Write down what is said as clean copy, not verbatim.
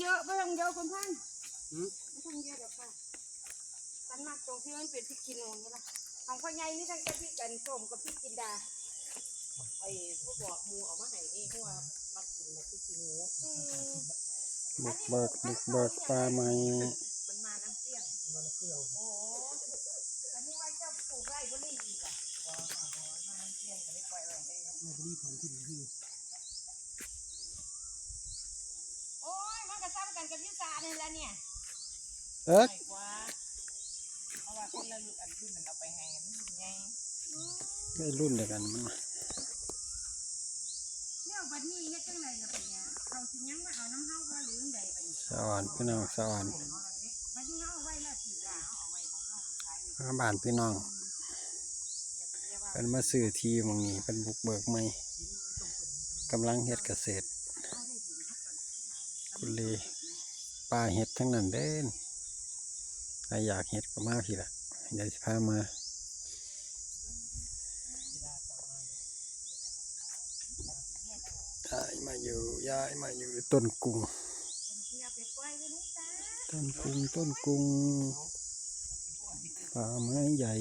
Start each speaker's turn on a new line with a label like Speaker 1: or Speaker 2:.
Speaker 1: เยอะไม่ต้องเยอะคุณท่านไม่ต้องเยอะเดี๋ยวค่ะฉันมักตรงที่มันเป็นพริกขี้หนูนี่ละของพ่อใหญ่นี่ทั้งกะทิกันส้มกับพริกจินดา
Speaker 2: ไอ้ผู้บอกมูเอามาให้นี่เพราะว่ามักกินมาคือกินหมู
Speaker 3: บุกเบิกปลาไหม
Speaker 2: มันมาน้ำเปรี้ยวมันเปรี้ยวโอ้
Speaker 1: อันนี้ว่าเจ้าปลูกไร่บรี่อีกอ่ะ
Speaker 2: มาน้ำเปรี้ยวก็ได้ปล่อยไว้ได้
Speaker 3: ไม่ได้ของที่ดี
Speaker 1: โอ้ยมันก็ซ้ำกันกับยุสาเนี่ยแหละเนี่ย
Speaker 3: เอ๊ะ
Speaker 2: กว่าเพราะว่าคนละรุ่นนั้นเอาไปให้มันไง
Speaker 3: ได้รุ่นเดียวกันมัน
Speaker 1: เนี่ยบัดนี้เฮ็ดจังไรล่ะบัดเนี่ยเขาสิยังมาเอาน้ำเฮาบ่หรือจังใดบัดนี้
Speaker 3: สวรรค์พี่น้องสวรรค์
Speaker 1: บัดนี้เฮาเอาไว้แล้วสิล่ะเฮาเอาไว้ของเฮาขายไว้
Speaker 3: บ้านพี่น้องเป็นมาซื้อที่มองนี้เป็นบุกเบิกใหม่กำลังเฮ็ดเกษตรกุลีปลาเห็ดทั้งนั้นเด้นใครอยากเห็ดก็มาพี่ละเดี๋ยวจะพามาย้ายมาอยู่ต้นกุ้งต้นกุ้งปลาไม้ใหญ่